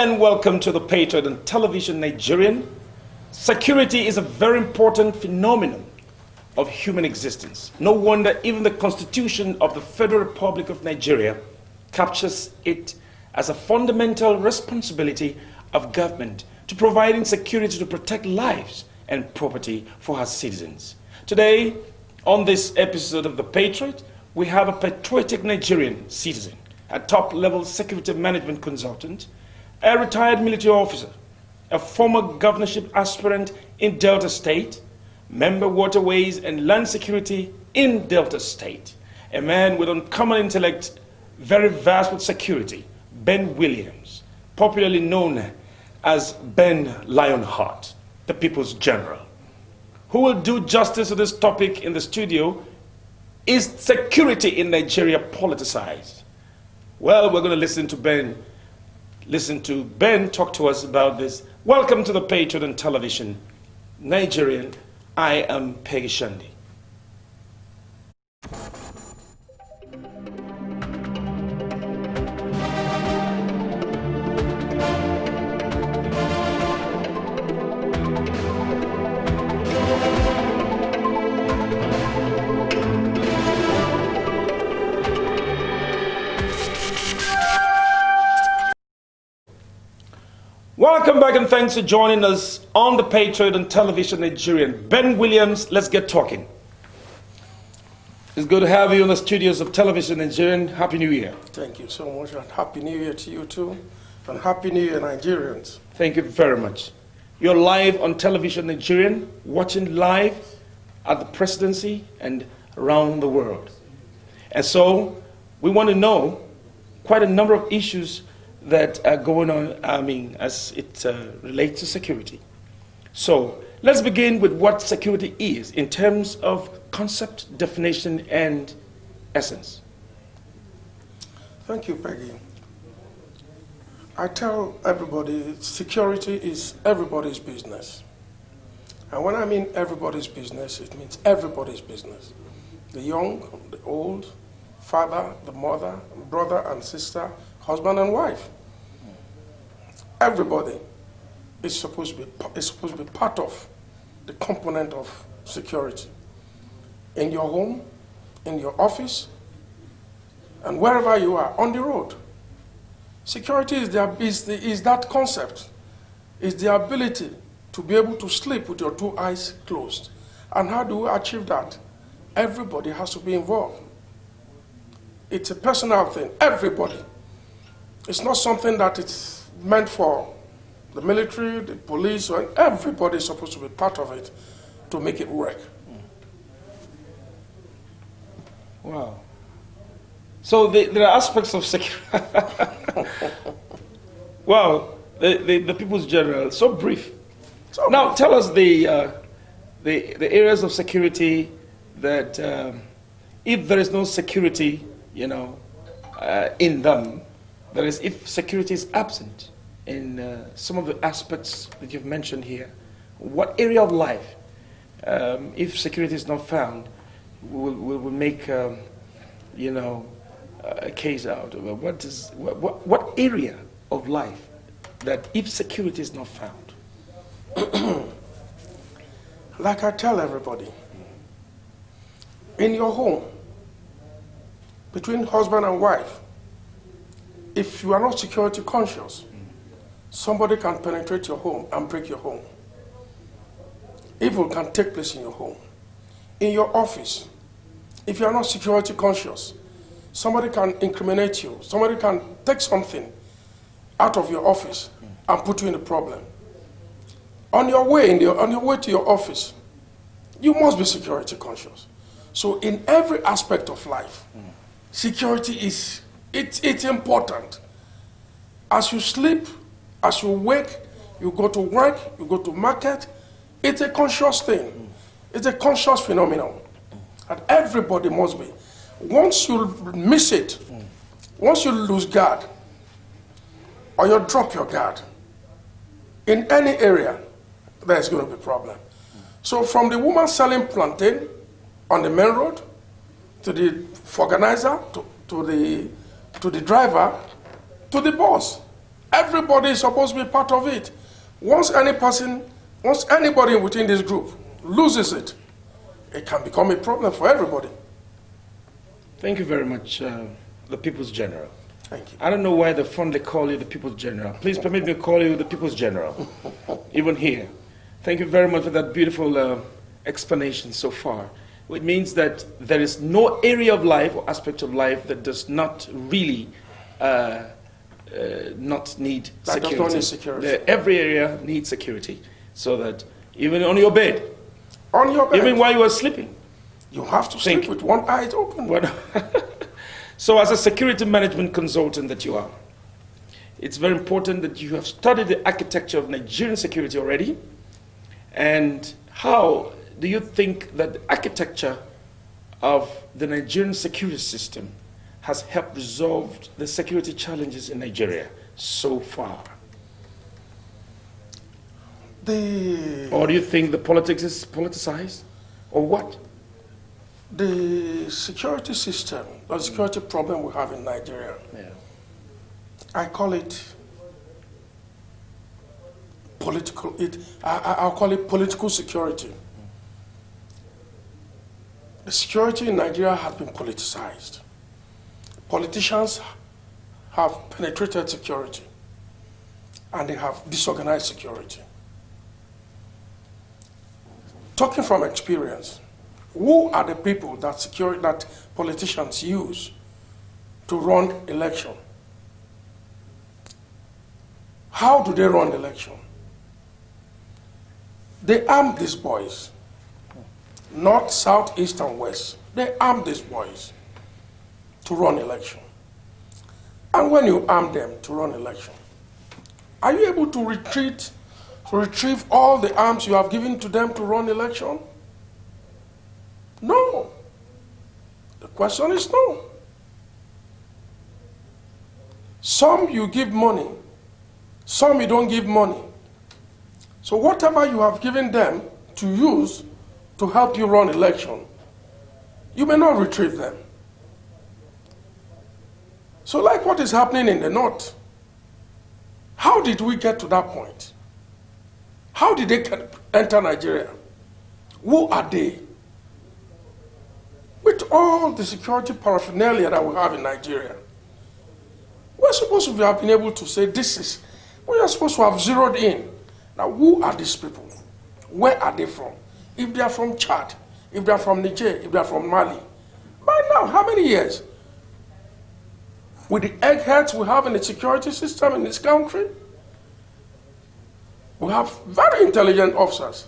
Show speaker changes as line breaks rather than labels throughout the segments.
and welcome to the Patriot on Television Nigerian. Security is a very important phenomenon of human existence. No wonder even the Constitution of the Federal Republic of Nigeria captures it as a fundamental responsibility of government to providing security to protect lives and property for her citizens. Today, on this episode of The Patriot, we have a patriotic Nigerian citizen, a top-level security management consultant, a retired military officer, a former governorship aspirant in Delta State, member waterways and land security in Delta State, a man with uncommon intellect, very vast with security, Ben Williams, popularly known as Ben Lionheart, the People's General. Who will do justice to this topic in the studio is security in Nigeria politicized? Well, we're going to listen to Ben talk to us about this. Welcome to the Patriot on Television Nigerian. I am Peggy Shandi. Welcome back and thanks for joining us on the Patriot on Television Nigerian. Ben Williams, let's get talking. It's good to have you in the studios of Television Nigerian. Happy New Year.
Thank you so much, and Happy New Year to you too, and Happy New Year, Nigerians.
Thank you very much. You're live on Television Nigerian, watching live at the presidency and around the world. And so we want to know quite a number of issues that are going on, as it relates to security. So let's begin with what security is in terms of concept, definition, and essence.
Thank you, Peggy. I tell everybody security is everybody's business. And when I mean everybody's business, it means everybody's business. The young, the old, father, the mother, brother and sister, husband and wife. Everybody is supposed to be part of the component of security. In your home, in your office, and wherever you are, on the road. Security is that concept. It's the ability to be able to sleep with your two eyes closed. And how do we achieve that? Everybody has to be involved. It's a personal thing, everybody. It's not something that it's meant for the military, the police, and everybody is supposed to be part of it to make it work.
Wow. So there are aspects of security. Wow, the People's General, so brief. Now tell us the areas of security that if there is no security, in them, that is, if security is absent in some of the aspects that you've mentioned here, what area of life, if security is not found, will make a case out of it? What area of life that if security is not found?
Like I tell everybody, in your home, between husband and wife, if you are not security conscious, somebody can penetrate your home and break your home. Evil can take place in your home. In your office, if you are not security conscious, somebody can incriminate you. Somebody can take something out of your office and put you in a problem. On your way to your office, you must be security conscious. So in every aspect of life, security is it's important. As you sleep, as you wake, you go to work, you go to market, it's a conscious thing. It's a conscious phenomenon. And everybody must be. Once you miss it, once you lose guard, or you drop your guard, in any area, there's going to be a problem. So from the woman selling plantain on the main road, to the organizer, to the driver, to the boss, Everybody is supposed to be part of it. Once anybody within this group loses it, it can become a problem for everybody.
Thank you very much, the People's General.
Thank you.
I don't know why they fondly call you the People's General. Please permit me to call you the People's General, even here. Thank you very much for that beautiful explanation so far. It means that there is no area of life or aspect of life that does not really not need security.
Does not need security.
Every area needs security, so that even on your bed, even while you are sleeping,
you have to sleep with one eye open.
So as a security management consultant that you are, it's very important that you have studied the architecture of Nigerian security already. And how do you think that the architecture of the Nigerian security system has helped resolve the security challenges in Nigeria so far? Or do you think the politics is politicized? Or what?
The security system, the security problem we have in Nigeria, I call it political. I'll call it political security. The security in Nigeria has been politicized. Politicians have penetrated security, and they have disorganized security. Talking from experience, who are the people that politicians use to run election? How do they run election? They arm these boys. North, south, east, and west. They arm these boys to run election. And when you arm them to run election, are you able to retrieve all the arms you have given to them to run election? No. The question is no. Some you give money, some you don't give money. So whatever you have given them to use to help you run election, you may not retrieve them. So like what is happening in the north, how did we get to that point? How did they enter Nigeria? Who are they? With all the security paraphernalia that we have in Nigeria, we're supposed to have been able to say we are supposed to have zeroed in. Now, who are these people? Where are they from? If they are from Chad, if they are from Niger, if they are from Mali. By now, how many years? With the eggheads we have in the security system in this country, we have very intelligent officers,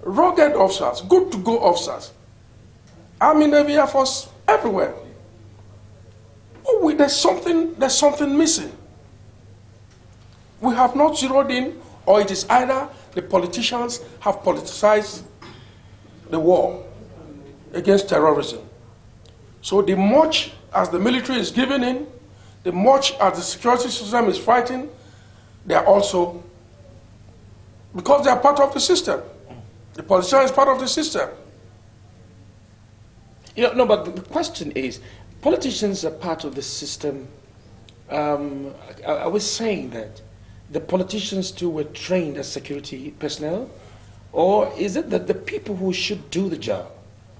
rugged officers, good-to-go officers, Army, Navy, Air Force, everywhere. Oh, there's something missing. We have not zeroed in, or it is either the politicians have politicized the war against terrorism. So the much as the military is giving in, the much as the security system is fighting, they are also, because they are part of the system. The politician is part of the system.
No, but the question is, politicians are part of the system. I was saying that the politicians too were trained as security personnel, or is it that the people who should do the job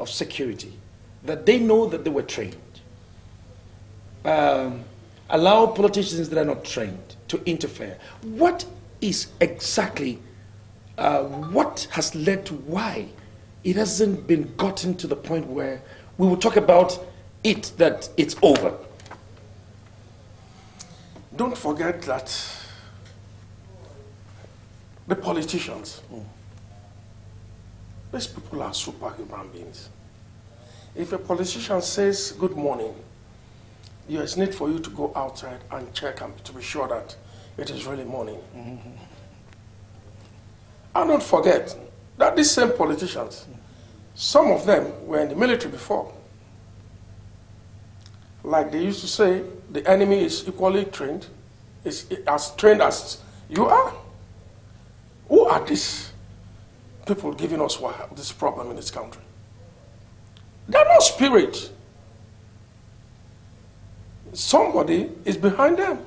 of security, that they know that they were trained? Allow politicians that are not trained to interfere. What is exactly, what has led to why it hasn't been gotten to the point where we will talk about it, that it's over?
Don't forget that the politicians, these people are superhuman beings. If a politician says good morning, there is need for you to go outside and check and to be sure that it is really morning. And don't forget that these same politicians, some of them were in the military before. Like they used to say, the enemy is equally trained, is as trained as you are. Who are these people giving us this problem in this country? They are not spirit. Somebody is behind them.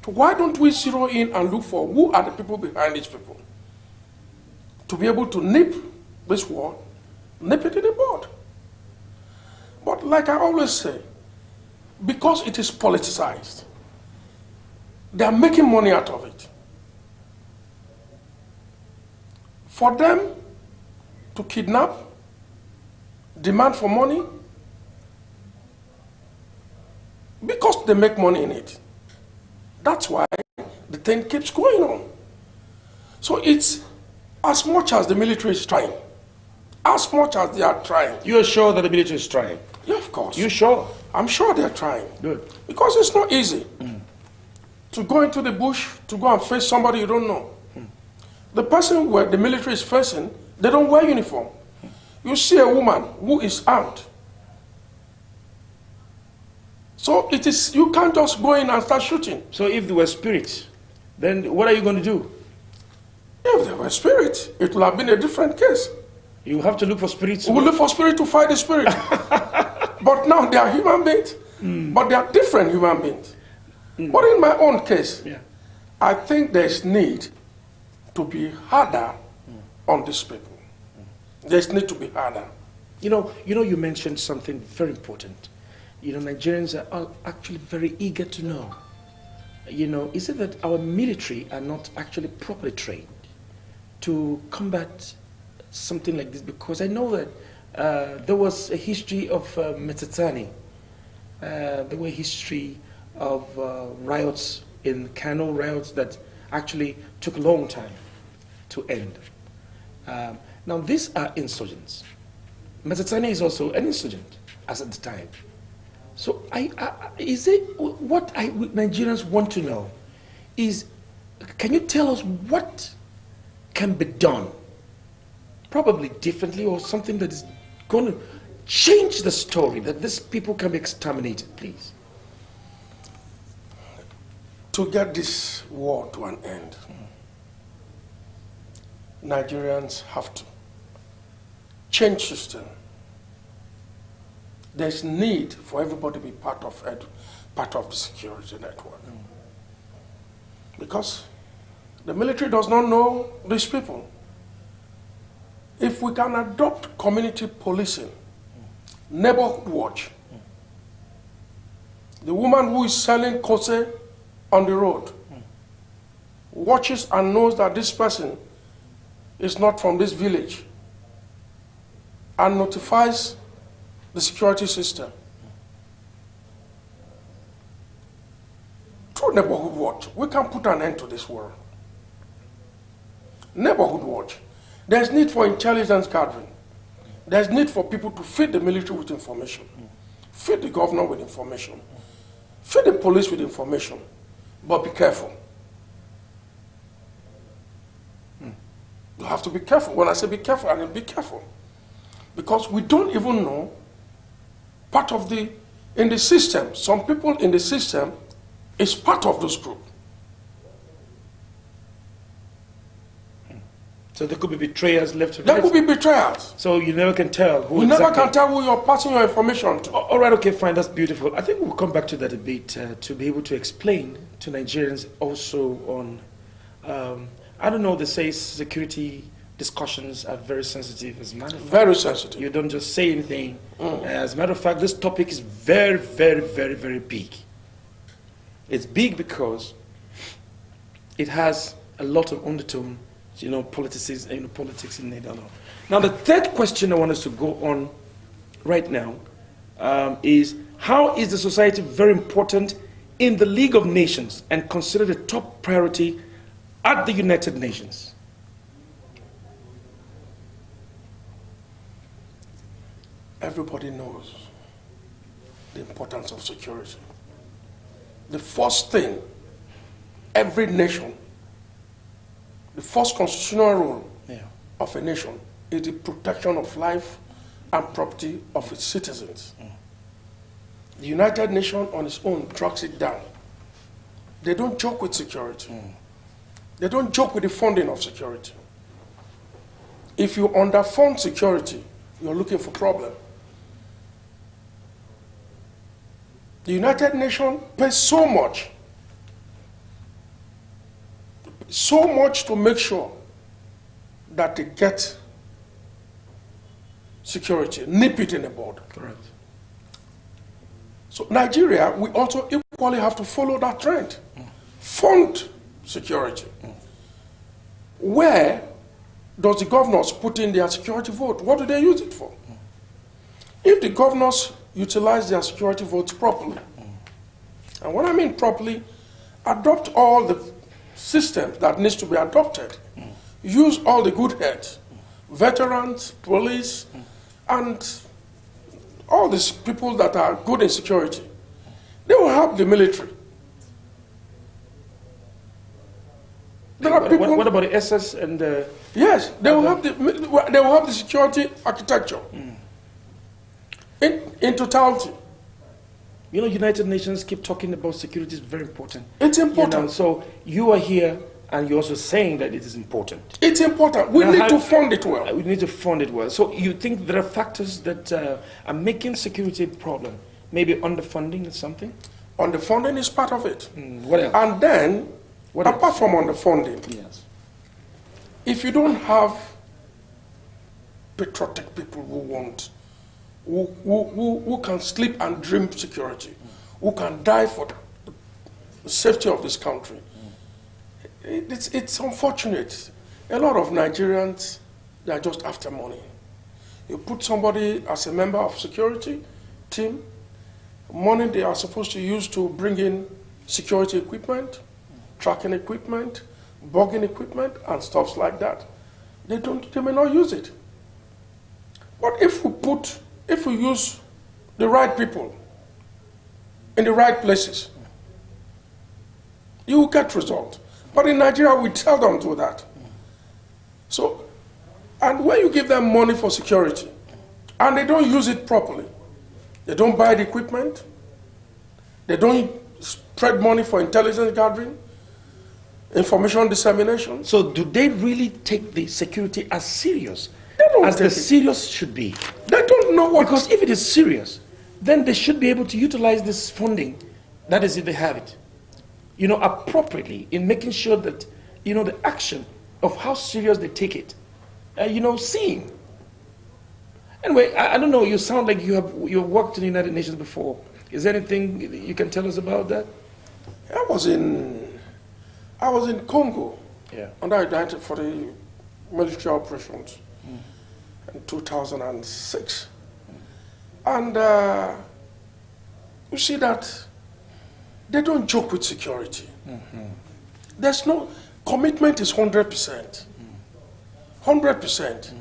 Why don't we zero in and look for who are the people behind these people? To be able to nip this war, nip it in the bud. But like I always say, because it is politicized, they are making money out of it. For them to kidnap, demand for money, because they make money in it. That's why the thing keeps going on. So it's as much as the military is trying, as much as they are trying.
You are sure that the military is trying?
Yeah, of course.
You sure?
I'm sure they're trying.
Good.
Because it's not easy to go into the bush, to go and face somebody you don't know. The person where the military is facing, they don't wear uniform. You see a woman who is armed. So it is, you can't just go in and start shooting.
So if they were spirits, then what are you going to do?
If they were spirits, it would have been a different case.
You have to look for spirits.
We will look for spirit to fight the spirit. But now they are human beings, but they are different human beings. But in my own case, I think there's need to be harder on these people. There's need to be harder.
You mentioned something very important. Nigerians are actually very eager to know. Is it that our military are not actually properly trained to combat something like this? Because I know that there was a history of Metatani. There were history of riots in Kano, riots that actually took a long time to end. Now these are insurgents. Metatani is also an insurgent as at the time. So what Nigerians want to know is, can you tell us what can be done, probably differently, or something that is going to change the story, that these people can be exterminated, please?
To get this war to an end, Nigerians have to change system. There's need for everybody to be part of the security network. Because the military does not know these people. If we can adopt community policing, neighborhood watch, the woman who is selling kose on the road watches and knows that this person is not from this village and notifies the security system. Through neighborhood watch, we can put an end to this war. Neighborhood watch. There's need for intelligence gathering. There's need for people to feed the military with information, feed the governor with information, feed the police with information, but be careful. You have to be careful. When I say be careful, I mean be careful. Because we don't even know part of in the system, some people in the system is part of this group.
So there could be betrayers left.
There could be betrayers.
So you never can tell who.
You never can tell who you're passing your information to.
All right, okay, fine, that's beautiful. I think we'll come back to that a bit to be able to explain to Nigerians also on, I don't know, they say security discussions are very sensitive, as a matter of fact.
Very sensitive.
You don't just say anything. As a matter of fact, this topic is very, very, very, very big. It's big because it has a lot of undertone, politics in it. Now, the third question I want us to go on right now is, how is the society very important in the League of Nations and considered a top priority at the United Nations?
Everybody knows the importance of security. The first thing, every nation, the first constitutional rule of a nation is the protection of life and property of its citizens. The United Nations on its own tracks it down. They don't joke with security. They don't joke with the funding of security. If you underfund security, you're looking for problem. The United Nations pays so much so much to make sure that they get security, nip it in the bud.
Correct.
So Nigeria, we also equally have to follow that trend. Fund security. Where does the governors put in their security vote? What do they use it for? If the governors utilize their security votes properly, and when I mean properly, adopt all the systems that needs to be adopted, use all the good heads, veterans, police, and all these people that are good in security, they will help the military. There are people.
What about the SS and the?
Yes, they will have the security architecture in totality.
You know, United Nations keep talking about security is very important.
It's important.
You know, so you are here and you're also saying that it is important.
It's important. We need to fund it well.
We need to fund it well. So you think there are factors that are making security a problem? Maybe underfunding is something?
Underfunding is part of it.
What else?
And then, apart from underfunding,
yes,
if you don't have patriotic people who want, who can sleep and dream security, who can die for the safety of this country, it's unfortunate. A lot of Nigerians, they are just after money. You put somebody as a member of security team, money they are supposed to use to bring in security equipment, tracking equipment, bugging equipment, and stuff like that. They may not use it. But if we use the right people in the right places, you will get results. But in Nigeria, we seldom do that. So, and when you give them money for security, and they don't use it properly, they don't buy the equipment, they don't spread money for intelligence gathering, information dissemination.
So do they really take the security as serious
as
the serious should be?
They don't know what...
Because if it is serious, then they should be able to utilize this funding, that is if they have it, you know, appropriately in making sure that, you know, the action of how serious they take it, you know, seeing. Anyway, I don't know, you sound like you've worked in the United Nations before. Is there anything you can tell us about that?
I was in Congo,
yeah,
under United for the military operations in 2006. And you see that they don't joke with security. There's no, commitment is 100%. 100%.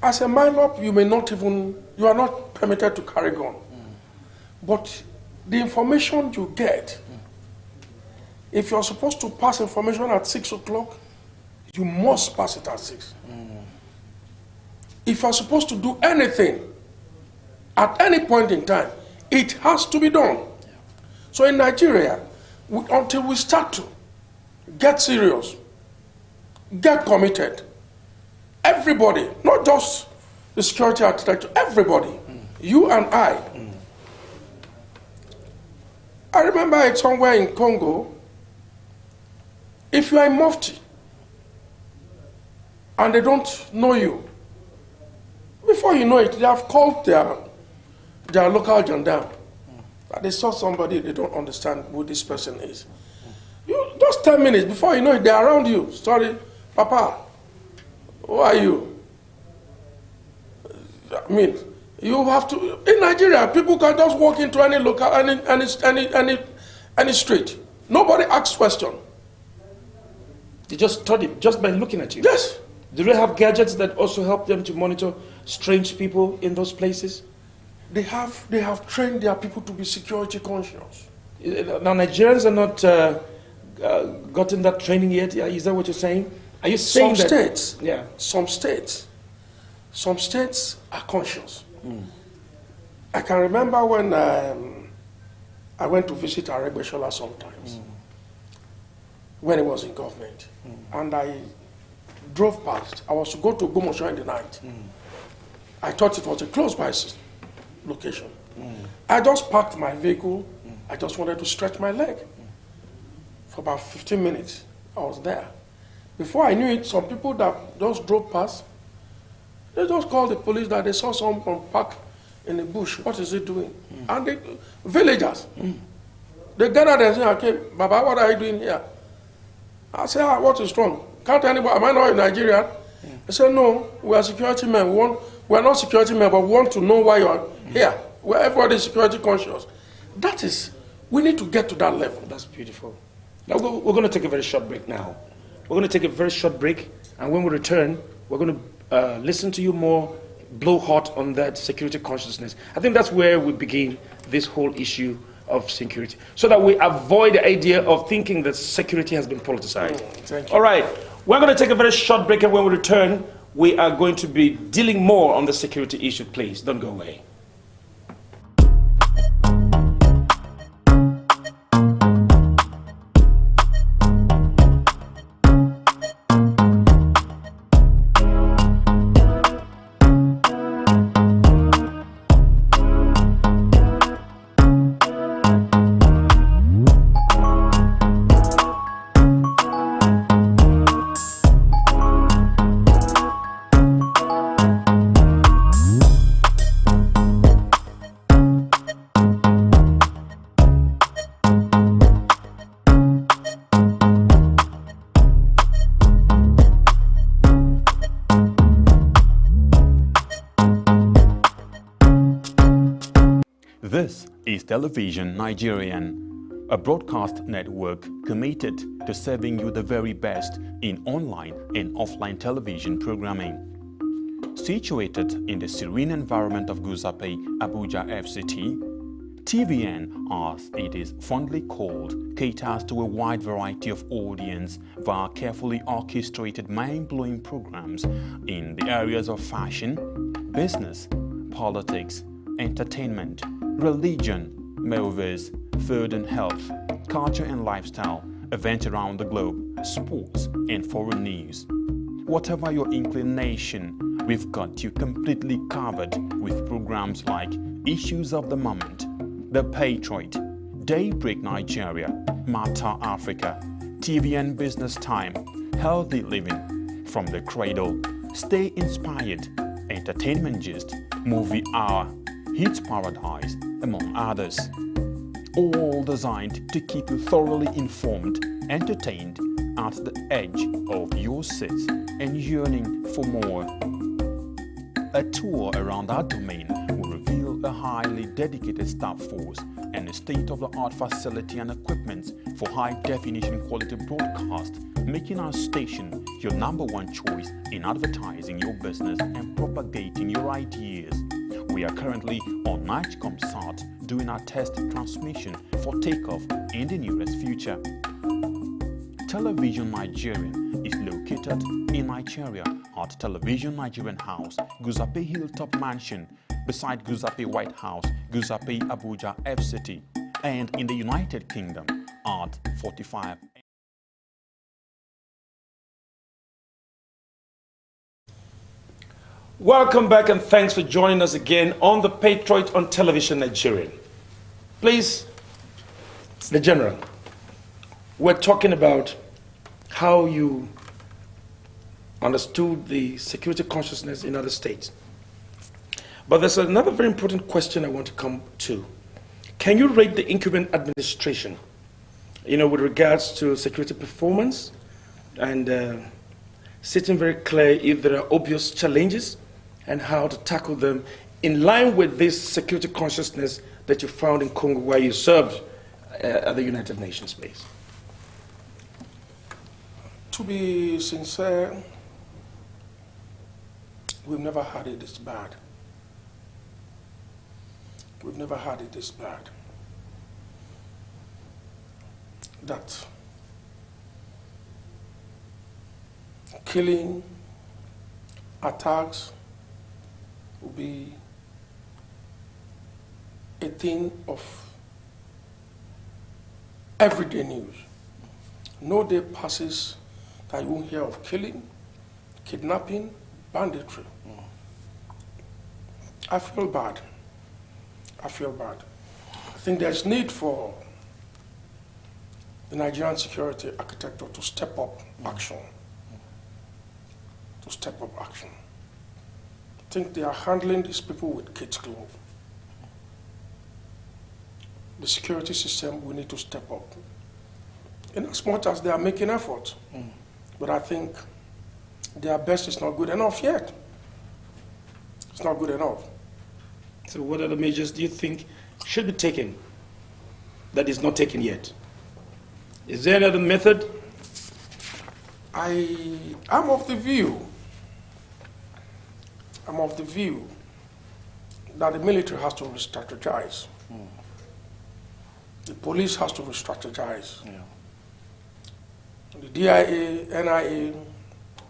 As a minor, you are not permitted to carry gun. But the information you get, if you're supposed to pass information at 6 o'clock, you must pass it at 6. If you're supposed to do anything at any point in time, it has to be done. So in Nigeria, until we start to get serious, get committed, everybody, not just the security architecture, everybody, you and I. I remember it somewhere in Congo, if you are a mufti and they don't know you, before you know it, they have called their local gendarme. They saw somebody, they don't understand who this person is. You just 10 minutes before you know it, they're around you. Sorry, Papa, who are you? I mean, you have to. In Nigeria, people can just walk into any local, any street. Nobody asks question.
They just study just by looking at you.
Yes.
Do they have gadgets that also help them to monitor strange people in those places?
They have trained their people to be security conscious.
Now Nigerians are not gotten that training yet. Is that what you're saying? Are you saying
some
that?
States,
yeah.
Some states are conscious. I can remember when I went to visit Aregbesola sometimes when he was in government, and I drove past. I was to go to Gumosho in the night. I thought it was a close by location. I just parked my vehicle. I just wanted to stretch my leg for about 15 minutes. I was there. Before I knew it, some people that just drove past, they just called the police that they saw someone parked in the bush. What is he doing? And the villagers, they gathered and said, okay, Baba, what are you doing here? I said, what is wrong? Can't anybody, am I not in Nigeria? They said, no, we are security men. We are not security men, but we want to know why you are here. Where everybody is security conscious. That is, we need to get to that level.
That's beautiful. Now we're going to take a very short break now. We're going to take a very short break, and when we return, we're going to listen to you more, blow hot on that security consciousness. I think that's where we begin this whole issue of security, so that we avoid the idea of thinking that security has been politicized.
Thank you.
All right, we're going to take a very short break, and when we return, we are going to be dealing more on the security issue. Please, don't go away.
This is Television Nigerian, a broadcast network committed to serving you the very best in online and offline television programming. Situated in the serene environment of Guzape, Abuja FCT, TVN, as it is fondly called, caters to a wide variety of audience via carefully orchestrated mind-blowing programs in the areas of fashion, business, politics, entertainment, religion, movies, food and health, culture and lifestyle, events around the globe, sports and foreign news. Whatever your inclination, we've got you completely covered with programs like Issues of the Moment, The Patroit, Daybreak Nigeria, Matter Africa, TVN Business Time, Healthy Living, From the Cradle, Stay Inspired, Entertainment Gist, Movie Hour, Hits Paradise, among others. All designed to keep you thoroughly informed, entertained, at the edge of your seats and yearning for more. A tour around our domain will reveal a highly dedicated staff force and a state-of-the-art facility and equipment for high-definition quality broadcast, making our station your #1 choice in advertising your business and propagating your ideas. We are currently on NigComSat doing our test transmission for takeoff in the nearest future. Television Nigerian is located in Nigeria at Television Nigerian House, Guzape Hilltop Mansion, beside Guzape White House, Guzape Abuja FCT, and in the United Kingdom at 45.
Welcome back, and thanks for joining us again on the Patroit on Television Nigerian. Please, the General, we're talking about how you understood the security consciousness in other states. But there's another very important question I want to come to. Can you rate the incumbent administration, with regards to security performance and sitting very clear if there are obvious challenges and how to tackle them in line with this security consciousness that you found in Congo, where you served at the United Nations base?
To be sincere, we've never had it this bad. We've never had it this bad. That killing, attacks will be a thing of everyday news. No day passes that you won't hear of killing, kidnapping, banditry. I feel bad. I feel bad. I think there's need for the Nigerian security architecture to step up action. To step up action. I think they are handling these people with kid glove. The security system, we need to step up. In as much as they are making efforts, but I think their best is not good enough yet. It's not good enough.
So what other measures do you think should be taken that is not taken yet? Is there another method?
I'm of the view that the military has to re-strategize. The police has to re-strategize.
Yeah.
The DIA, NIA,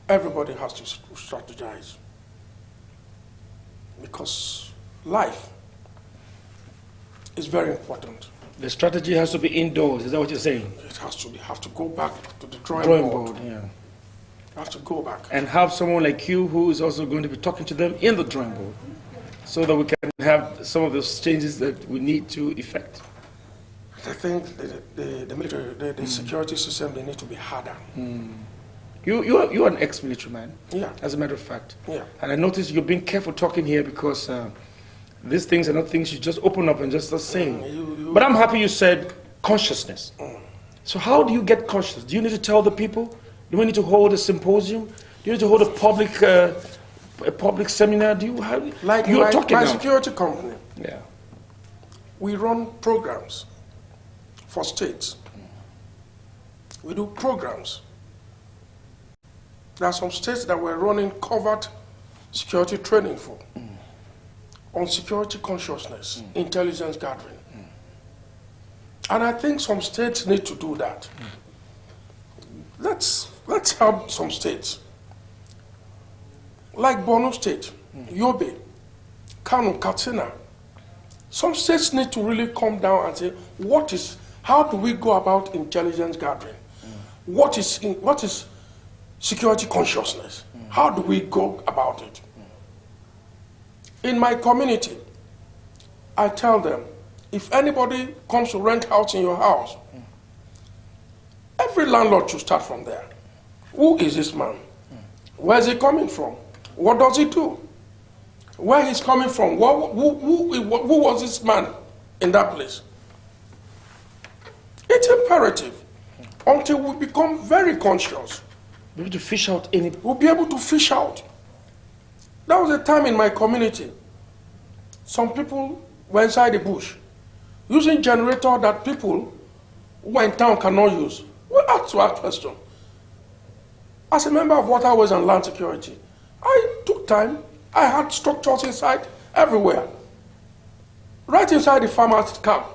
everybody has to strategize. Because life is very important.
The strategy has to be indoors, is that what you're saying?
It has to be, have to go back to the drawing board.
Yeah.
Have to go back.
And have someone like you who is also going to be talking to them in the drawing board so that we can have some of those changes that we need to effect.
I think the military, the security system, they need to be harder.
You're an ex-military man,
Yeah.
as a matter of fact.
Yeah.
And I noticed you're being careful talking here because these things are not things you just open up and just start saying. But I'm happy you said consciousness. So how do you get conscious? Do you need to tell the people? Do we need to hold a symposium? Do you need to hold a public seminar? Do you have,
Like
you're talking
my
now.
security company,
Yeah.
we run programs for states. We do programs. There are some states that we're running covert security training for, on security consciousness, intelligence gathering. And I think some states need to do that. Let's help some states. Like Borno State, Yobe, Kano, Katsina. Some states need to really come down and say, how do we go about intelligence gathering? What is security consciousness? How do we go about it? In my community, I tell them, if anybody comes to rent house in your house, every landlord should start from there. Who is this man? Where is he coming from? What does he do? Where he's coming from? Who was this man in that place? It's imperative until we become very conscious.
Be able to fish out any.
We'll be able to fish out. There was a time in my community, some people were inside the bush using generator that people who are in town cannot use. We had to ask question. As a member of Waterways and Land Security, I took time. I had structures inside everywhere. Right inside the farmer's camp.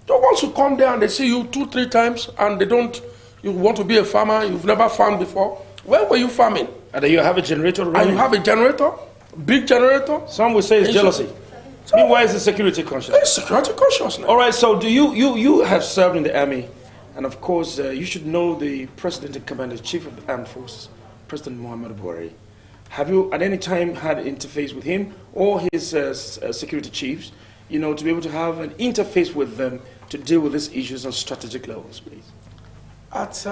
So once you come there and they see you 2-3 times and you want to be a farmer, you've never farmed before, where were you farming?
And then you have a generator running.
And you have a generator, big generator.
Some would say it's jealousy. Meanwhile, it's the security consciousness.
It's security consciousness.
All right, so do you have served in the army, and of course you should know the President and Commander-in-Chief of the Armed Forces, President Muhammadu Buhari. Have you at any time had interface with him or his security chiefs, to be able to have an interface with them to deal with these issues on strategic levels, please?
As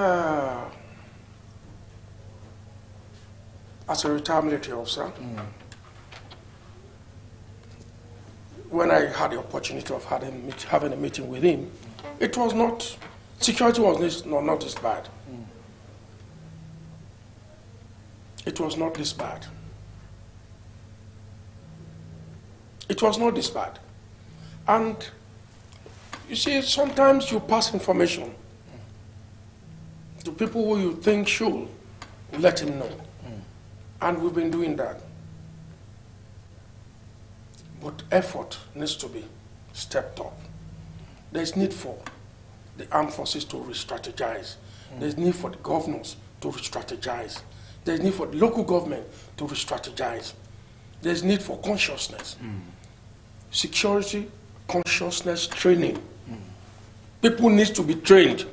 a retired military officer, when I had the opportunity of having a meeting with him, it was not, security was not this bad. It was not this bad. It was not this bad. And you see, sometimes you pass information to people who you think should let him know. And we've been doing that. But effort needs to be stepped up. There's need for the armed forces to re-strategize. There's need for the governors to re-strategize. There's need for the local government to re-strategize. There's need for consciousness. Security, consciousness training. People need to be trained.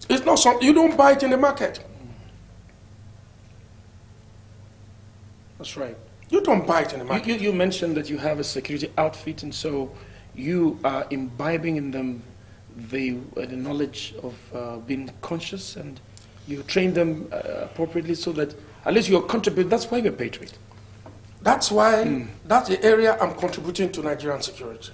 It's not something, you don't buy it in the market.
That's right.
You don't buy it in the market.
You mentioned that you have a security outfit, and so you are imbibing in them the knowledge of being conscious, and you train them appropriately so that at least you're contributing. That's why we're Patriot.
That's why, that's the area I'm contributing to Nigerian security.